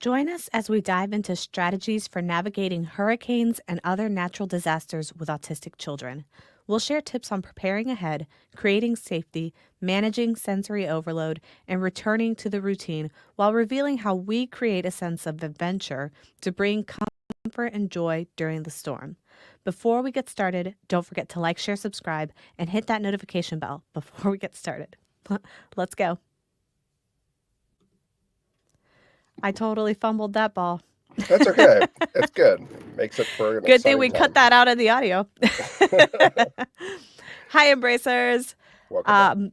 Join us as we dive into strategies for navigating hurricanes and other natural disasters with autistic children. We'll share tips on preparing ahead, creating safety, managing sensory overload, and returning to the routine while revealing how we create a sense of adventure to bring comfort and joy during the storm. Before we get started, don't forget to like, share, subscribe, and hit that notification bell before we get started. Let's go. I totally fumbled that ball. That's okay. It's good. Makes it for an Good thing exciting we cut time. that out of the audio. Hi, Embracers. Welcome back.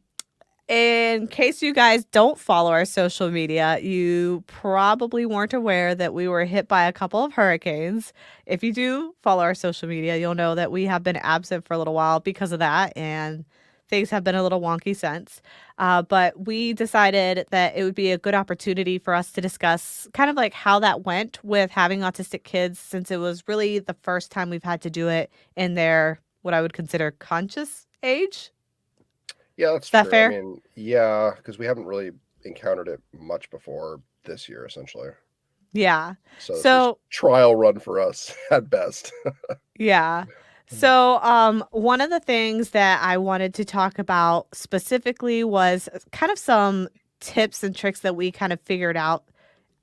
In case you guys don't follow our social media, you probably weren't aware that we were hit by a couple of hurricanes. If you do follow our social media, you'll know that we have been absent for a little while because of that, and things have been a little wonky since. But we decided that it would be a good opportunity for us to discuss kind of like how that went with having autistic kids, since it was really the first time we've had to do it in their, what I would consider, conscious age. Yeah, that's Is that true. I fair? mean, yeah, because we haven't really encountered it much before this year, essentially. Yeah. So this was So, trial run for us at best. yeah. So, one of the things that I wanted to talk about specifically was kind of some tips and tricks that we kind of figured out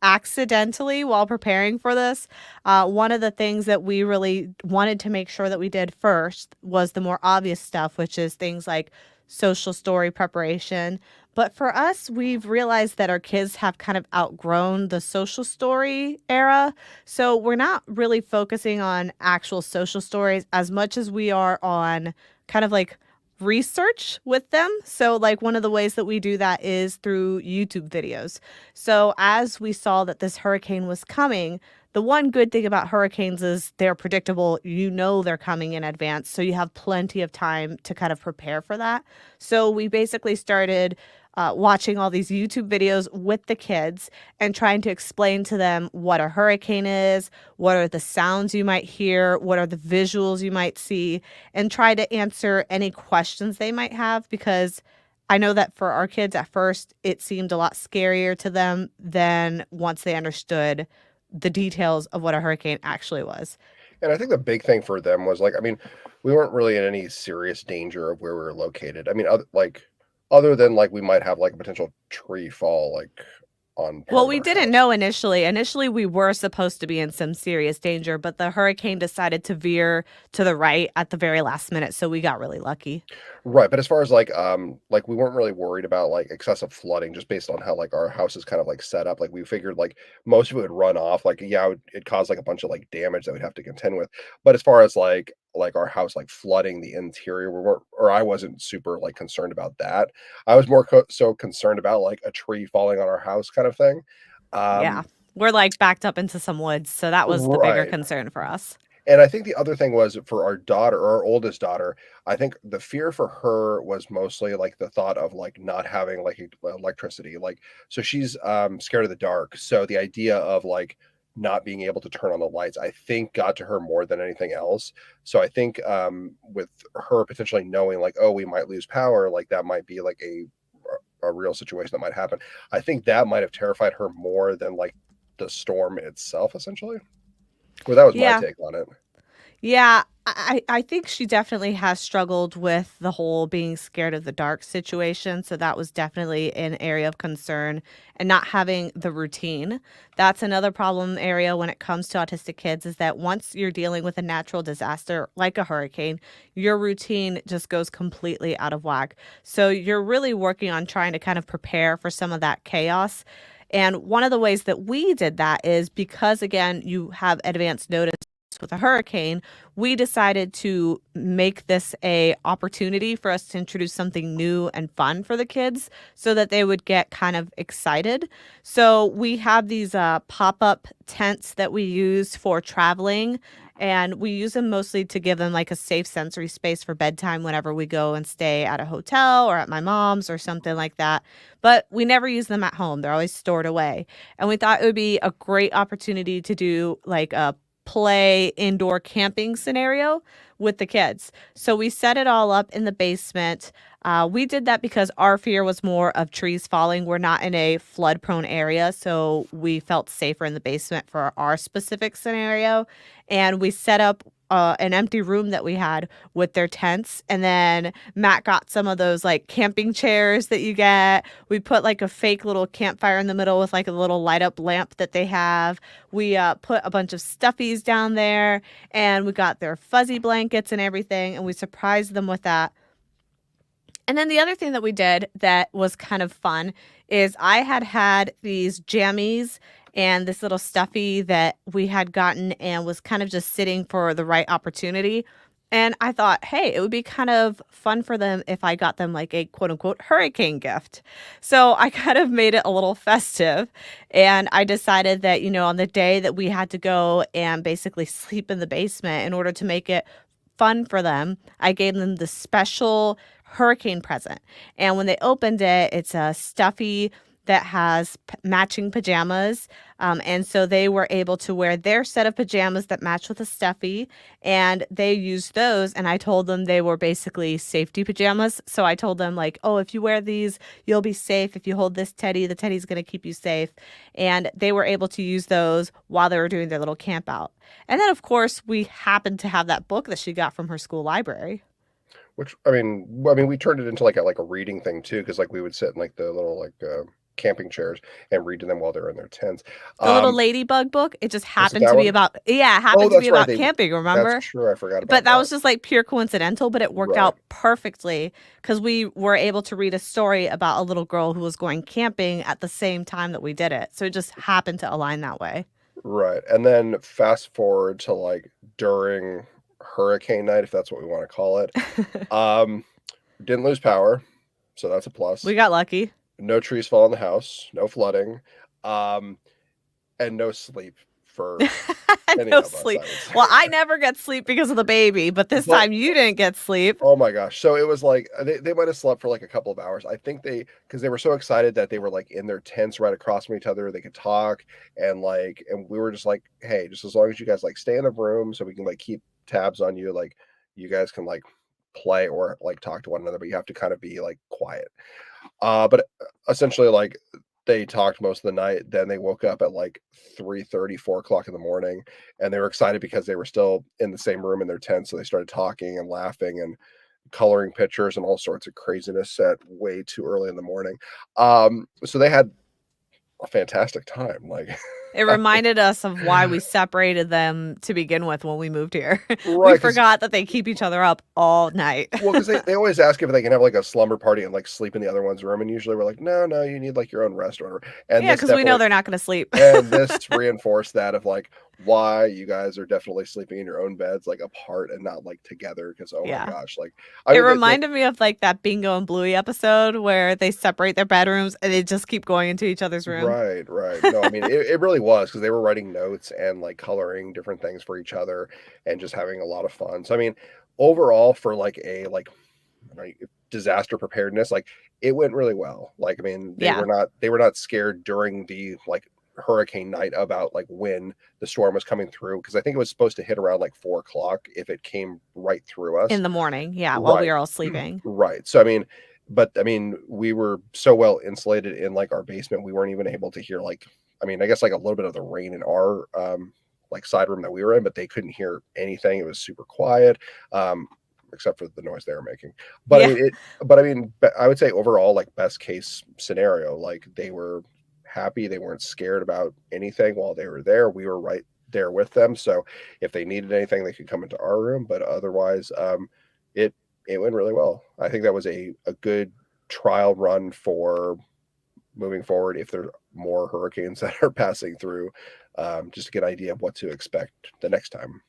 accidentally while preparing for this. One of the things that we really wanted to make sure that we did first was the more obvious stuff, which is things like social story preparation. But for us, we've realized that our kids have kind of outgrown the social story era. So we're not really focusing on actual social stories as much as we are on kind of like research with them. So, like, one of the ways that we do that is through YouTube videos. So, as we saw that this hurricane was coming, the one good thing about hurricanes is they're predictable. You know they're coming in advance. So, you have plenty of time to kind of prepare for that. So, we basically started watching all these YouTube videos with the kids and trying to explain to them what a hurricane is, what are the sounds you might hear, what are the visuals you might see, and try to answer any questions they might have, because I know that for our kids at first, it seemed a lot scarier to them than once they understood the details of what a hurricane actually was. And I think the big thing for them was like, I mean, we weren't really in any serious danger of where we were located. I mean, other than like we might have like a potential tree fall like on part Well, of we our didn't house. know initially. Initially, we were supposed to be in some serious danger, but the hurricane decided to veer to the right at the very last minute, so we got really lucky. Right, but as far as like we weren't really worried about like excessive flooding just based on how like our house is kind of like set up. Like we figured like most of it would run off. Like yeah, it caused like a bunch of like damage that we'd have to contend with. But as far as like our house like flooding the interior, we weren't, or I wasn't super like concerned about that. I was more so concerned about like a tree falling on our house kind of thing. Yeah. Um, We're like backed up into some woods, so that was the bigger right. concern for us. And I think the other thing was for our daughter, or our oldest daughter, I think the fear for her was mostly like the thought of like not having like electricity. Like, so she's scared of the dark. So the idea of like not being able to turn on the lights, I think got to her more than anything else. So I think with her potentially knowing like, oh, we might lose power, like that might be like a real situation that might happen. I think that might have terrified her more than like the storm itself, essentially. Well, that was my Yeah. take on it. Yeah, I think she definitely has struggled with the whole being scared of the dark situation. So that was definitely an area of concern, and not having the routine. That's another problem area when it comes to autistic kids, is that once you're dealing with a natural disaster like a hurricane, your routine just goes completely out of whack. So you're really working on trying to kind of prepare for some of that chaos. And one of the ways that we did that is because, again, you have advance notice with a hurricane, we decided to make this a opportunity for us to introduce something new and fun for the kids so that they would get kind of excited. So we have these pop-up tents that we use for traveling, and we use them mostly to give them like a safe sensory space for bedtime whenever we go and stay at a hotel or at my mom's or something like that. But we never use them at home. They're always stored away. And we thought it would be a great opportunity to do like a play indoor camping scenario with the kids. So we set it all up in the basement. We did that because our fear was more of trees falling. We're not in a flood prone area, so we felt safer in the basement for our specific scenario. And we set up an empty room that we had with their tents. And then Matt got some of those like camping chairs that you get. We put like a fake little campfire in the middle with like a little light up lamp that they have. We put a bunch of stuffies down there, and we got their fuzzy blankets and everything. And we surprised them with that. And then the other thing that we did that was kind of fun is I had these jammies and this little stuffy that we had gotten and was kind of just sitting for the right opportunity. And I thought, hey, it would be kind of fun for them if I got them like a quote unquote hurricane gift. So I kind of made it a little festive. And I decided that, on the day that we had to go and basically sleep in the basement in order to make it fun for them, I gave them the special hurricane present. And when they opened it, it's a stuffy that has matching pajamas. And so they were able to wear their set of pajamas that match with a stuffy. And they used those. And I told them they were basically safety pajamas. So I told them, like, oh, if you wear these, you'll be safe. If you hold this teddy, the teddy's going to keep you safe. And they were able to use those while they were doing their little camp out. And then, of course, we happened to have that book that she got from her school library. Which I mean, we turned it into like a reading thing too, because like we would sit in like the little camping chairs and read to them while they're in their tents. The little Um, ladybug book, it just was it happened that to be one? about, yeah, it Oh, happened to be that's right. about camping, That's remember? true. I forgot But about that that. was just like pure coincidental, but it worked Right. out perfectly because we were able to read a story about a little girl who was going camping at the same time that we did it. So it just happened to align that way. Right. And then fast forward to like during hurricane night, if that's what we want to call it. Um, didn't lose power, so that's a We plus. got lucky. No trees fall in the house, no flooding, um, and no sleep for any No of us, sleep. I would say. Well, I never get sleep because of the baby, but this But time you didn't get sleep. oh my gosh. So it was like they might have slept for like a couple of hours. I think because they were so excited that they were like in their tents right across from each other. They could talk and we were just like, hey, just as long as you guys like stay in the room so we can like keep tabs on you, like you guys can like play or like talk to one another, but you have to kind of be like quiet. But essentially like they talked most of the night. Then they woke up at like 3:30, 4 o'clock in the morning, and they were excited because they were still in the same room in their tent. So they started talking and laughing and coloring pictures and all sorts of craziness at way too early in the morning. So they had a fantastic time. Like, It reminded us of why we separated them to begin with when we moved here. We right? Because forgot that they keep each other up all night. well, because they always ask if they can have like a slumber party and like sleep in the other one's room, and usually we're like, no, no, you need like your own rest or whatever. And Yeah, this because we know definitely they're not going to sleep. And this reinforced that of like why you guys are definitely sleeping in your own beds, like apart and not like together. Because oh my Yeah. gosh, like It they reminded me of like that Bingo and Bluey episode where they separate their bedrooms and they just keep going into each other's room. right, right. No, I mean it really was because they were writing notes and like coloring different things for each other and just having a lot of fun. So I mean, overall for like a like I don't know, disaster preparedness, like it went really well. Like I mean, Yeah. they were not scared during the like hurricane night about like when the storm was coming through because I think it was supposed to hit around like 4 o'clock if it came right through us. In the morning. Yeah. While we Right. were all sleeping. Right. So I mean, but I mean, we were so well insulated in like our basement, we weren't even able to hear like I mean, I guess like a little bit of the rain in our like side room that we were in, but they couldn't hear anything. It was super quiet. Except for the noise they were making. But I Yeah. mean I would say overall like best case scenario, like they were happy, they weren't scared about anything while they were there. We were right there with them. So if they needed anything, they could come into our room. But otherwise, it it went really well. I think that was a good trial run for moving forward if there are more hurricanes that are passing through, just to get an idea of what to expect the next time.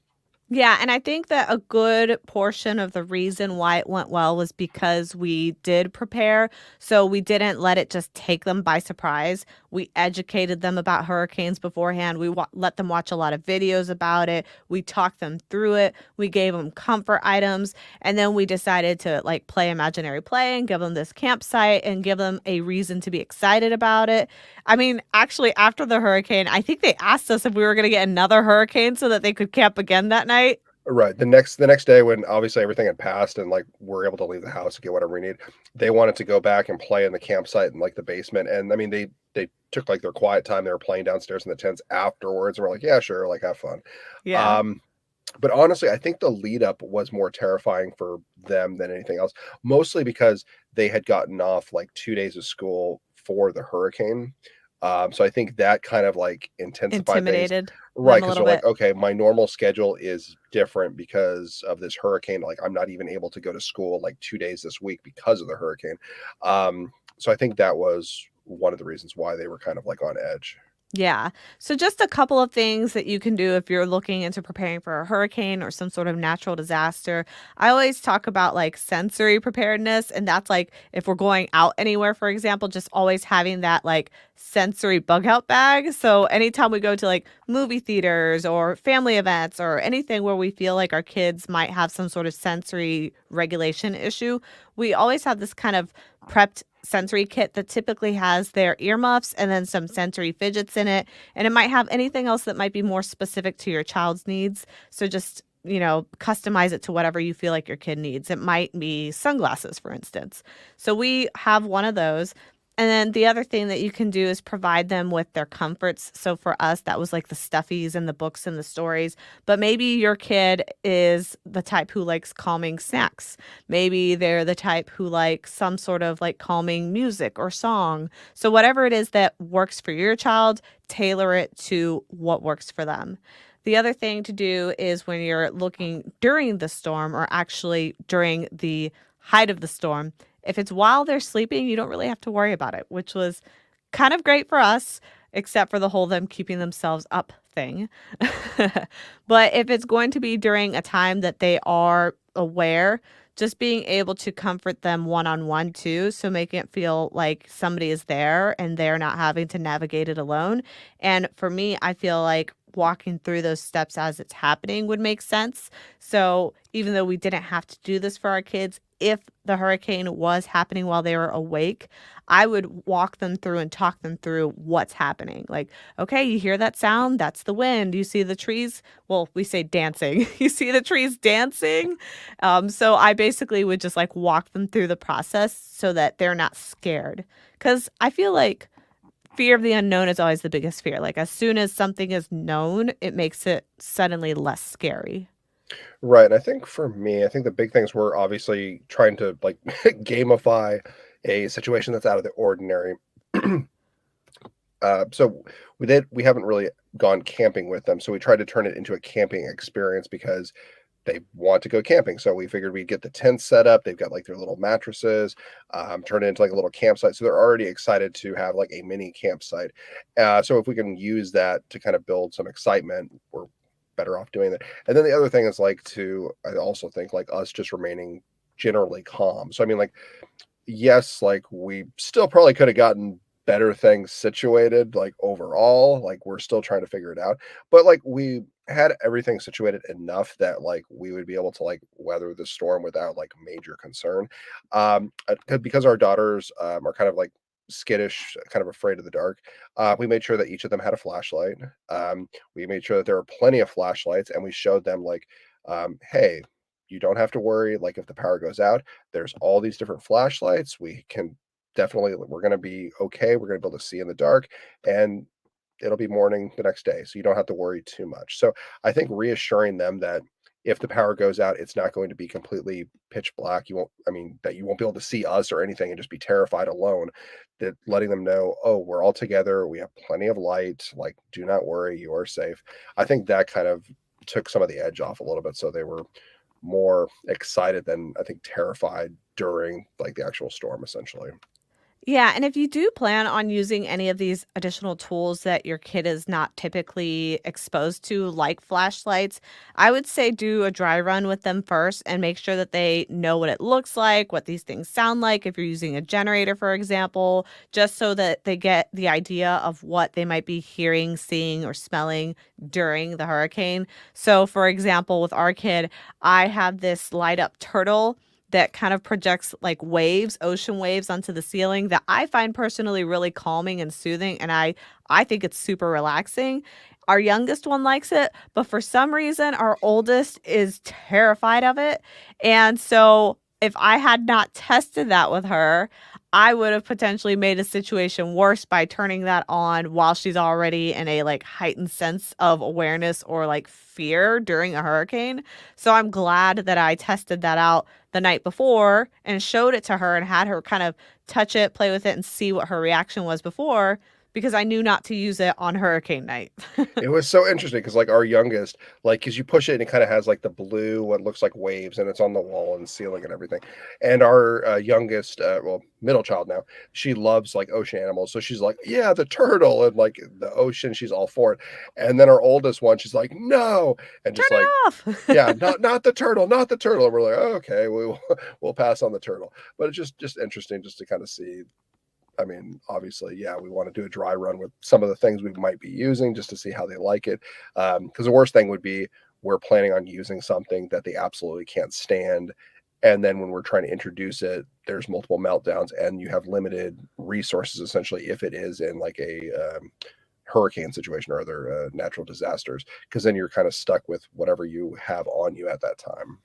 Yeah, and I think that a good portion of the reason why it went well was because we did prepare. So we didn't let it just take them by surprise. We educated them about hurricanes beforehand. We let them watch a lot of videos about it. We talked them through it. We gave them comfort items. And then we decided to like play imaginary play and give them this campsite and give them a reason to be excited about it. I mean, actually, after the hurricane, I think they asked us if we were going to get another hurricane so that they could camp again that night. Right. The next day when obviously everything had passed and like we're able to leave the house and get whatever we need, they wanted to go back and play in the campsite in like the basement. And I mean they took like their quiet time. They were playing downstairs in the tents afterwards. And we're like, yeah, sure, like have fun. Yeah. Um, but honestly, I think the lead up was more terrifying for them than anything else, mostly because they had gotten off like 2 days of school for the hurricane. So I think that kind of like intensified things. Intimidated Right, them a because little they're like, bit. okay, my normal schedule is different because of this hurricane. Like, I'm not even able to go to school like 2 days this week because of the hurricane. So I think that was one of the reasons why they were kind of like on edge. Yeah. So, just a couple of things that you can do if you're looking into preparing for a hurricane or some sort of natural disaster. I always talk about like sensory preparedness. And that's like if we're going out anywhere, for example, just always having that like sensory bug out bag. So, anytime we go to like movie theaters or family events or anything where we feel like our kids might have some sort of sensory regulation issue, we always have this kind of prepped sensory kit that typically has their earmuffs and then some sensory fidgets in it. And it might have anything else that might be more specific to your child's needs. So just, customize it to whatever you feel like your kid needs. It might be sunglasses, for instance. So we have one of those. And then the other thing that you can do is provide them with their comforts. So for us, that was like the stuffies and the books and the stories. But maybe your kid is the type who likes calming snacks. Maybe they're the type who likes some sort of like calming music or song. So whatever it is that works for your child, tailor it to what works for them. The other thing to do is when you're looking during the storm or actually during the height of the storm, if it's while they're sleeping, you don't really have to worry about it, which was kind of great for us, except for the whole them keeping themselves up thing. But if it's going to be during a time that they are aware, just being able to comfort them one on one too. So making it feel like somebody is there and they're not having to navigate it alone. And for me, I feel like walking through those steps as it's happening would make sense. So even though we didn't have to do this for our kids, if the hurricane was happening while they were awake, I would walk them through and talk them through what's happening. Like, okay, you hear that sound? That's the wind. You see the trees? Well, we say dancing. You see the trees dancing? So I basically would just like walk them through the process so that they're not scared. Because I feel like fear of the unknown is always the biggest fear. Like, as soon as something is known, it makes it suddenly less scary. Right. And I think for me, I think the big things were obviously trying to like gamify a situation that's out of the ordinary. So we haven't really gone camping with them. So we tried to turn it into a camping experience because they want to go camping. So we figured we'd get the tents set up. They've got like their little mattresses, turn it into like a little campsite. So they're already excited to have like a mini campsite. So if we can use that to kind of build some excitement, we're better off doing that. And then the other thing is like I also think like us just remaining generally calm. So I mean, like, yes, like we still probably could have gotten better things situated, like overall, like we're still trying to figure it out. But like we had everything situated enough that like we would be able to like weather the storm without like major concern. Because our daughters are kind of like skittish, kind of afraid of the dark. We made sure that each of them had a flashlight. We made sure that there were plenty of flashlights, and we showed them like, hey, you don't have to worry. Like if the power goes out, there's all these different flashlights. We can definitely, we're going to be okay. We're going to be able to see in the dark, and it'll be morning the next day. So you don't have to worry too much. So I think reassuring them that if the power goes out, it's not going to be completely pitch black. That you won't be able to see us or anything and just be terrified alone. That letting them know, oh, we're all together. We have plenty of light. Like, do not worry. You are safe. I think that kind of took some of the edge off a little bit. So they were more excited than I think terrified during like the actual storm, essentially. Yeah, and if you do plan on using any of these additional tools that your kid is not typically exposed to, like flashlights, I would say do a dry run with them first and make sure that they know what it looks like, what these things sound like. If you're using a generator, for example, just so that they get the idea of what they might be hearing, seeing, or smelling during the hurricane. So, for example, with our kid, I have this light up turtle that kind of projects like waves, ocean waves onto the ceiling that I find personally really calming and soothing, and I think it's super relaxing. Our youngest one likes it, but for some reason our oldest is terrified of it. And so if I had not tested that with her, I would have potentially made a situation worse by turning that on while she's already in a like heightened sense of awareness or like fear during a hurricane. So I'm glad that I tested that out the night before and showed it to her and had her kind of touch it, play with it, and see what her reaction was before because I knew not to use it on hurricane night. It was so interesting because, like, our youngest, like, because you push it and it kinda has, like, the blue, what looks like waves, and it's on the wall and ceiling and everything, and our, youngest, well, middle child now, she loves, like, ocean animals, so she's like, "Yeah, the turtle," and, like, the ocean, she's all for it, and then our oldest one, she's like, "No," and Turn just like, it "Yeah, off. not the turtle, not the turtle," and we're like, "Oh, okay, we'll pass on the turtle," but it's just interesting just to kinda see. I mean, obviously, yeah, we want to do a dry run with some of the things we might be using just to see how they like it. Because the worst thing would be we're planning on using something that they absolutely can't stand. And then when we're trying to introduce it, there's multiple meltdowns and you have limited resources essentially if it is in like a hurricane situation or other natural disasters. Because then you're kind of stuck with whatever you have on you at that time.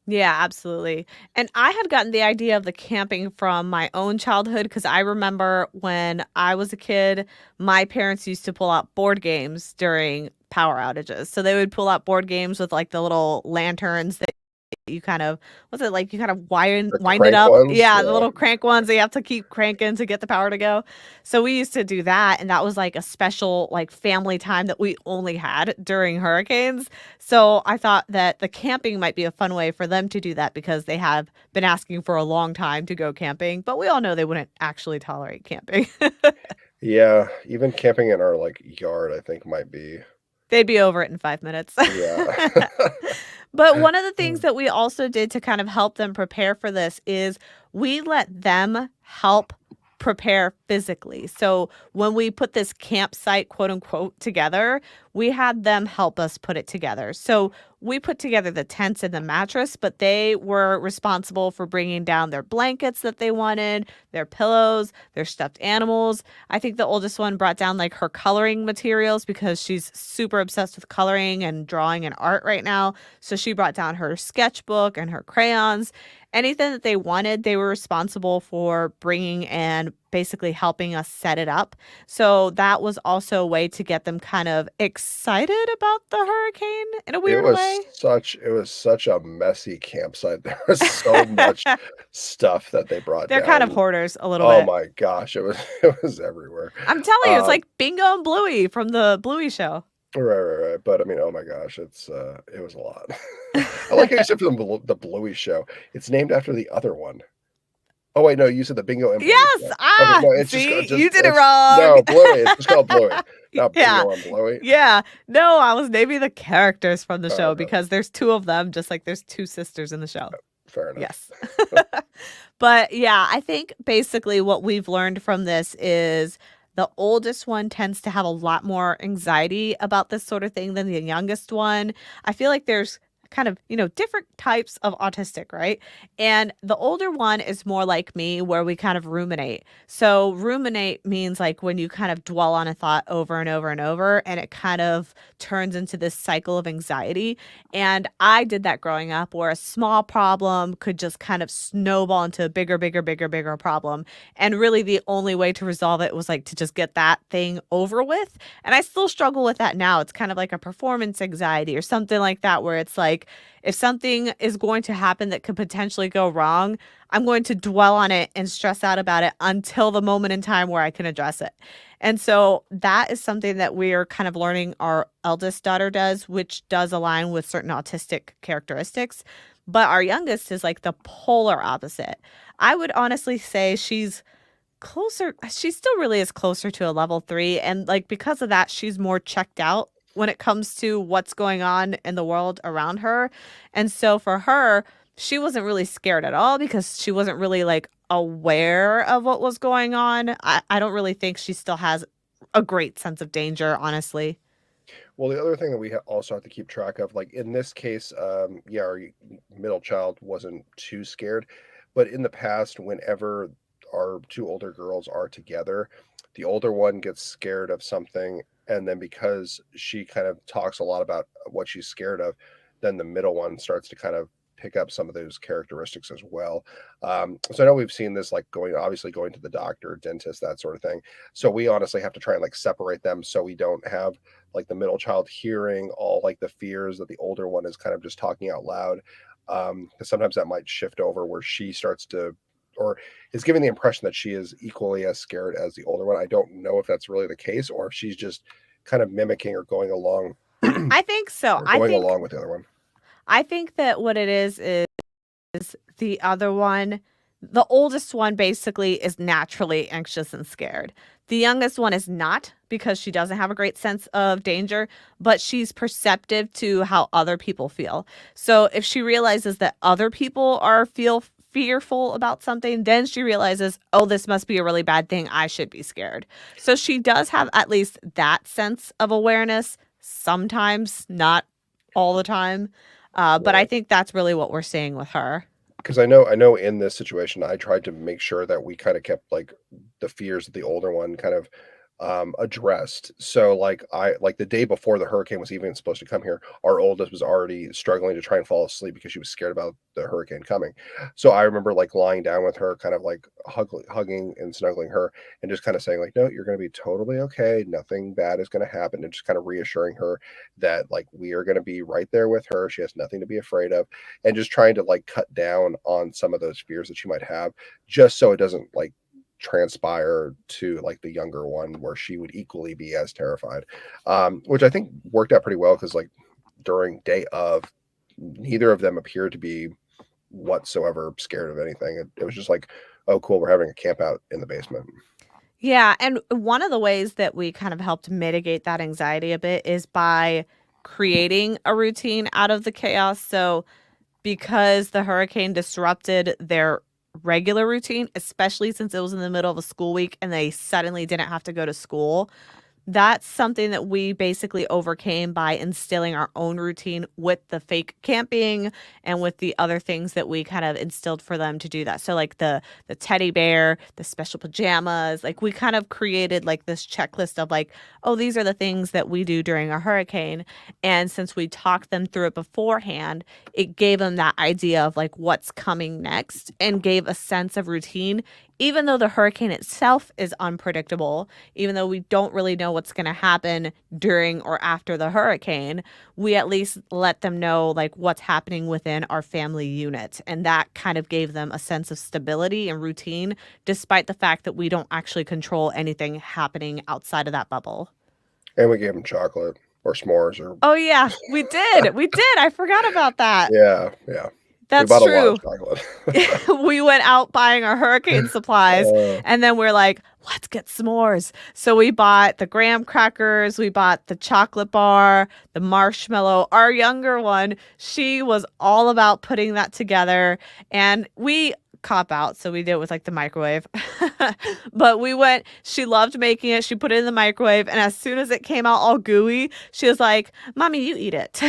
Yeah, absolutely. And I had gotten the idea of the camping from my own childhood because I remember when I was a kid, my parents used to pull out board games during power outages. So they would pull out board games with like the little lanterns that you kind of what's it like you kind of wind The wind it crank up. ones, Yeah, the yeah. little crank ones that you have to keep cranking to get the power to go. So we used to do that and that was like a special like family time that we only had during hurricanes. So I thought that the camping might be a fun way for them to do that because they have been asking for a long time to go camping, but we all know they wouldn't actually tolerate camping. Yeah, even camping in our like yard, I think might be. They'd be over it in 5 minutes. Yeah. But one of the things that we also did to kind of help them prepare for this is we let them help prepare physically. So when we put this campsite, quote unquote, together, we had them help us put it together. So we put together the tents and the mattress, but they were responsible for bringing down their blankets that they wanted, their pillows, their stuffed animals. I think the oldest one brought down like her coloring materials because she's super obsessed with coloring and drawing and art right now. So she brought down her sketchbook and her crayons. Anything that they wanted, they were responsible for bringing and basically helping us set it up. So that was also a way to get them kind of excited about the hurricane in a weird way. It was such a messy campsite. There was so much stuff that they brought They're kind of down. hoarders a little Oh bit. my gosh, it was it was everywhere. I'm telling you, it's Um, like Bingo and Bluey from the Bluey show. right, but I mean, oh my gosh, it was a lot. I like how you said for the Bluey show. It's named after the other one. Oh wait, no, you said the Bingo and Bluey Yes! show. Okay, Ah! no, it's just See? just You did it it's wrong. no, Bluey, it's just called Bluey, not Yeah. Bingo and Bluey. Yeah. No, I was naming the characters from the Oh, show okay, because there's 2 of them, just like there's 2 sisters in the show. fair enough. Yes. But yeah, I think basically what we've learned from this is the oldest one tends to have a lot more anxiety about this sort of thing than the youngest one. I feel like there's kind of, different types of autistic, right? And the older one is more like me where we kind of ruminate. So ruminate means like when you kind of dwell on a thought over and over and over and it kind of turns into this cycle of anxiety. And I did that growing up where a small problem could just kind of snowball into a bigger, bigger, bigger, bigger problem. And really the only way to resolve it was like to just get that thing over with. And I still struggle with that now. It's kind of like a performance anxiety or something like that, where it's like, if something is going to happen that could potentially go wrong, I'm going to dwell on it and stress out about it until the moment in time where I can address it. And so that is something that we are kind of learning our eldest daughter does, which does align with certain autistic characteristics. But our youngest is like the polar opposite. I would honestly say she's Closer she still really is closer to a level 3, and, like, because of that, she's more checked out when it comes to what's going on in the world around her, and so for her, she wasn't really scared at all because she wasn't really, like, aware of what was going on. I don't really think she still has a great sense of danger, honestly. Well, the other thing that we also have to keep track of, like in this case, yeah, our middle child wasn't too scared, but in the past, whenever our two older girls are together, the older one gets scared of something, and then because she kind of talks a lot about what she's scared of, then the middle one starts to kind of pick up some of those characteristics as well. So I know we've seen this like obviously going to the doctor, dentist, that sort of thing. So we honestly have to try and like separate them so we don't have like the middle child hearing all like the fears that the older one is kind of just talking out loud. Because sometimes that might shift over where she starts to, or is giving the impression that she is equally as scared as the older one. I don't know if that's really the case or if she's just kind of mimicking or going along I think so. or going along with the other one. I think that what it is the other one, the oldest one basically is naturally anxious and scared. The youngest one is not because she doesn't have a great sense of danger, but she's perceptive to how other people feel. So if she realizes that other people feel fearful about something, then she realizes, oh, this must be a really bad thing. I should be scared. So she does have at least that sense of awareness sometimes, not all the time. But I Right. think that's really what we're seeing with her. Because I know in this situation, I tried to make sure that we kinda kept, like, the fears of the older one kind of, addressed. So, like, the day before the hurricane was even supposed to come here, our oldest was already struggling to try and fall asleep because she was scared about the hurricane coming. So, I remember, like, lying down with her, kind of, like, hugging and snuggling her and just kinda saying, like, "No, you're gonna be totally okay. Nothing bad is gonna happen," and just kinda reassuring her that, like, we are gonna be right there with her. She has nothing to be afraid of, and just trying to like cut down on some of those fears that she might have just so it doesn't like transpire to like the younger one where she would equally be as terrified, which I think worked out pretty well because like during day of neither of them appeared to be whatsoever scared of anything. It was just like, oh cool, we're having a camp out in the basement. Yeah, and one of the ways that we kind of helped mitigate that anxiety a bit is by creating a routine out of the chaos. So, because the hurricane disrupted their regular routine, especially since it was in the middle of a school week and they suddenly didn't have to go to school, that's something that we basically overcame by instilling our own routine with the fake camping and with the other things that we kind of instilled for them to do that. So like the teddy bear, the special pajamas, like we kind of created like this checklist of like, oh, these are the things that we do during a hurricane. And since we talked them through it beforehand, it gave them that idea of like what's coming next and gave a sense of routine, even though the hurricane itself is unpredictable, even though we don't really know what's going to happen during or after the hurricane, we at least let them know like what's happening within our family unit. And that kind of gave them a sense of stability and routine, despite the fact that we don't actually control anything happening outside of that bubble. And we gave them chocolate or s'mores or Oh, yeah, we did. We did. I forgot about that. yeah, yeah. We That's bought a lot of true. chocolate. We went out buying our hurricane supplies, uh, and then we're like, let's get s'mores. So we bought the graham crackers, we bought the chocolate bar, the marshmallow. Our younger one, she was all about putting that together, and we cop out, so we did it with like the microwave. But we went, she loved making it. She put it in the microwave, and as soon as it came out all gooey, she was like, "Mommy, you eat it."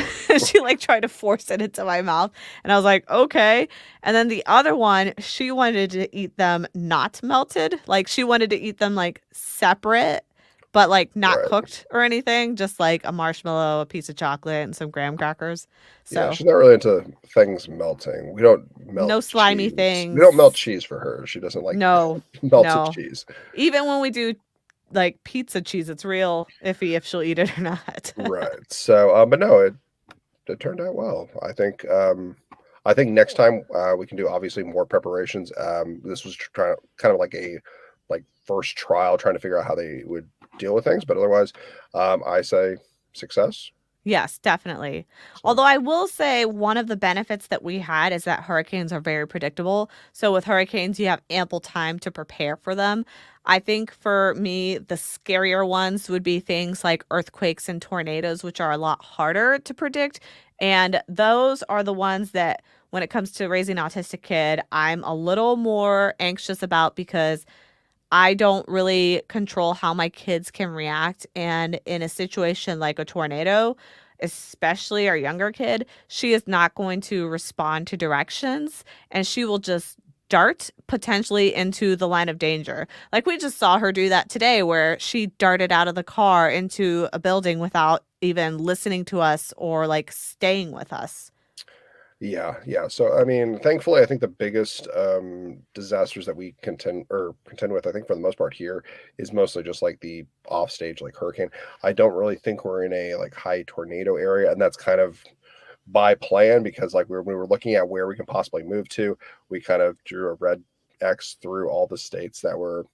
She like tried to force it into my mouth, and I was like, "Okay." And then the other one, she wanted to eat them not melted. Like she wanted to eat them like separate, but like not right. cooked or anything, just like a marshmallow, a piece of chocolate, and some graham crackers. Yeah, So she's not really into things melting. We don't melt no slimy cheese. We don't melt things. cheese for her. She doesn't like No, melted no. cheese. Even when we do like pizza cheese, it's real iffy if she'll eat it or not. Right. So, but no, it turned out well. I think next time we can do obviously more preparations. This was trying kind of like a like first trial, trying to figure out how they would deal with things. But otherwise, I say success. Yes, definitely. So Although I will say one of the benefits that we had is that hurricanes are very predictable. So with hurricanes, you have ample time to prepare for them. I think for me, the scarier ones would be things like earthquakes and tornadoes, which are a lot harder to predict. And those are the ones that, when it comes to raising an autistic kid, I'm a little more anxious about because I don't really control how my kids can react. And in a situation like a tornado, especially our younger kid, she is not going to respond to directions and she will just dart potentially into the line of danger. Like we just saw her do that today, where she darted out of the car into a building without even listening to us or like staying with us. yeah, yeah. So I mean, thankfully, I think the biggest disasters that we contend with, I think for the most part here, is mostly just like the offstage, like hurricane. I don't really think we're in a like high tornado area, and that's kind of by plan because like we were looking at where we can possibly move to. We kind of drew a red X through all the states that were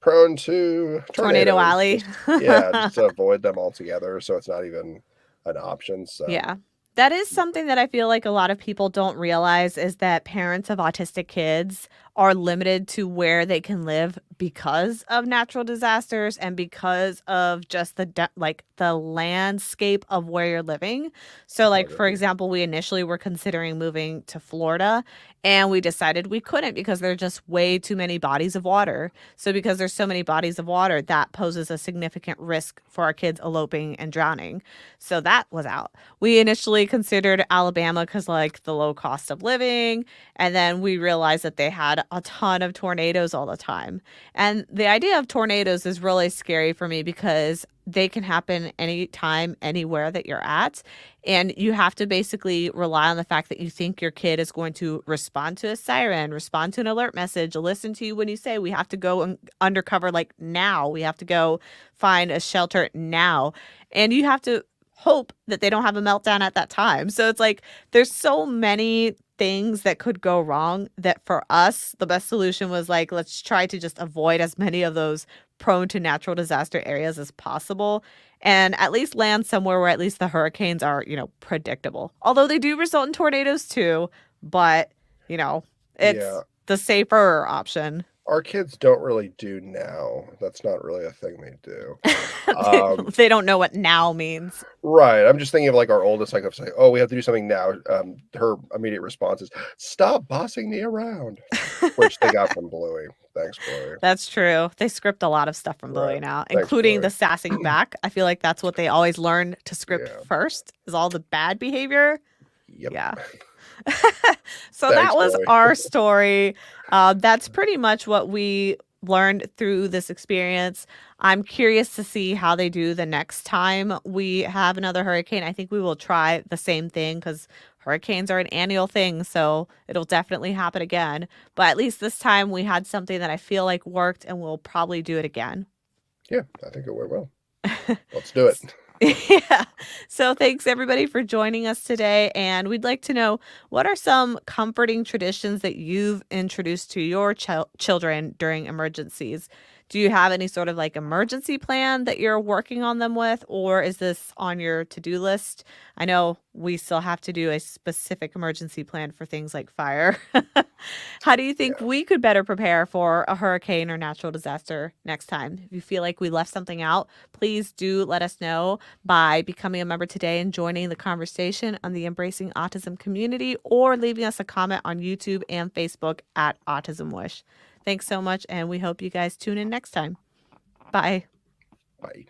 prone to Tornado tornadoes. Alley. Just yeah, just to avoid them altogether. So it's not even an option. So Yeah. That is something that I feel like a lot of people don't realize is that parents of autistic kids are limited to where they can live because of natural disasters and because of just like the landscape of where you're living. So like for topography. example, we initially were considering moving to Florida and we decided we couldn't because there are just way too many bodies of water. So because there's so many bodies of water, that poses a significant risk for our kids eloping and drowning. So that was out. We initially considered Alabama because, like, the low cost of living. And then we realized that they had a ton of tornadoes all the time. And the idea of tornadoes is really scary for me because they can happen anytime, anywhere that you're at. And you have to basically rely on the fact that you think your kid is going to respond to a siren, respond to an alert message, listen to you when you say, we have to go undercover like now. We have to go find a shelter now. And you have to hope that they don't have a meltdown at that time. So it's like there's so many things that could go wrong that for us, the best solution was like, let's try to just avoid as many of those prone to natural disaster areas as possible and at least land somewhere where at least the hurricanes are, predictable. Although they do result in tornadoes too, but, Yeah, it's the safer option. our kids don't really do now. That's not really a thing they do. they, Um, they don't know what now means. right. I'm just thinking of like our oldest, like, of saying, "Oh, we have to do something now." Her immediate response is, "Stop bossing me around," which they got from Bluey. Thanks, Bluey. That's true. They script a lot of stuff from Right. Bowie now, Thanks, including Bluey. the sassing back. I feel like that's what they always learn to script Yeah. first is all the bad behavior. Yep. Yeah. So that Thanks, was Bluey. our story. That's pretty much what we learned through this experience. I'm curious to see how they do the next time we have another hurricane. I think we will try the same thing because hurricanes are an annual thing. So it'll definitely happen again. But at least this time we had something that I feel like worked and we'll probably do it again. Yeah, I think it went well. Let's do it. Yeah. So thanks everybody for joining us today. And we'd like to know what are some comforting traditions that you've introduced to your children during emergencies? Do you have any sort of like emergency plan that you're working on them with, or is this on your to do list? I know we still have to do a specific emergency plan for things like fire. How do you think Yeah. we could better prepare for a hurricane or natural disaster next time? If you feel like we left something out, please do let us know by becoming a member today and joining the conversation on the Embracing Autism community or leaving us a comment on YouTube and Facebook at Autism Wish. Thanks so much, and we hope you guys tune in next time. Bye. Bye.